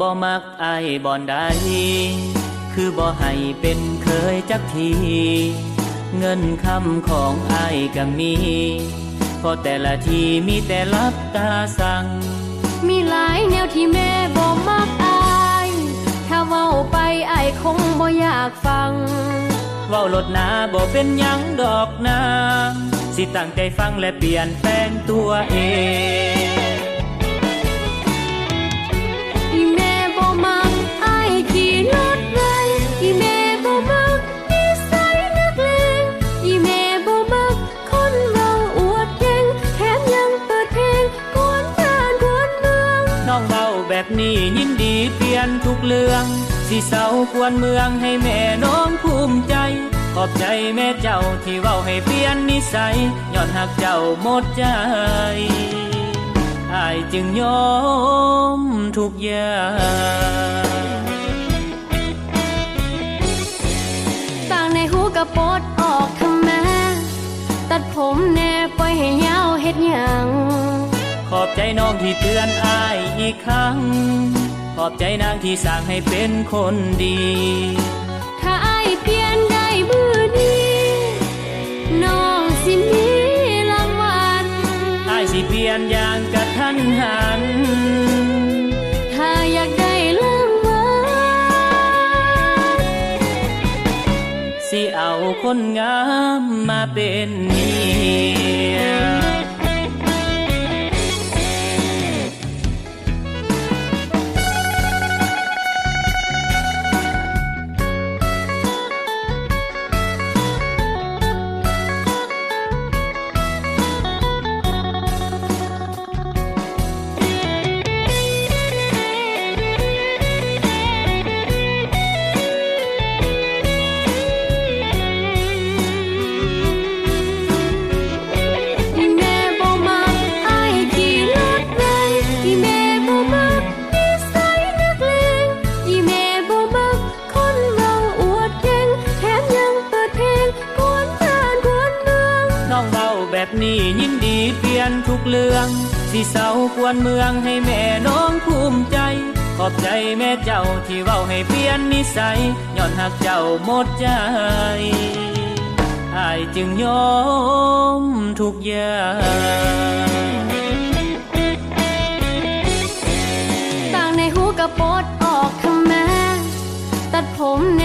บ่มักอายบ่อนใดคือบ่ให้เป็นเคยจักทีเงินคำของอายก็มีพอแต่ละทีมีแต่ลับตาสั่งมีหลายแนวที่แม่บ่มักอายถ้าเว้าไปอายคงบ่อยากฟังเว้าลดหนาบ่เป็นหยังดอกนาสิตั้งใจฟังและเปลี่ยนแปลงตัวเองอีแม่บ่มักอายขี่รถไล่อีแม่บ่มักนิสัยนักเลงอีแม่บ่มักคนเว้าอวดเก่งแถมยังเปิดเพลงกวนบ้านกวนเมืองน้องเว้าแบบนี้ยินดีเปลี่ยนทุกเรื่องสิเศร้ากวนเมืองให้แม่น้องภูมิใจขอบใจแม่เจ้าที่เว้าให้เปลี่ยนนิสัยย้อนหักเจ้าหมดใจอายจึงยอมทุกอย่างต่างในหูกระปดออกทำแม่ตัดผมแน่ปล่อยให้ยาวเฮ็ดหยังขอบใจน้องที่เตือนอายอีกครั้งขอบใจนางที่สร้างให้เป็นคนดีถ้าอายเปลี่ยนได้มือนี้น้องสิมีรางวัลอายสิเปลี่ยนอย่างกระทันหันถ้าอยากได้รางวัลสิเอาคนงามมาเป็นเมียแบบนี้ยินดีเปลี่ยนทุกเรื่องสิเศร้ากวนเมืองให้แม่น้องภูมิใจขอบใจแม่เจ้าที่เว้าให้เปลี่ยนนิสัยย้อนหักเจ้าหมดใจอายจึงยอมทุกอย่างต่างในหูกระปดออกทำแม่ตัดผมแน่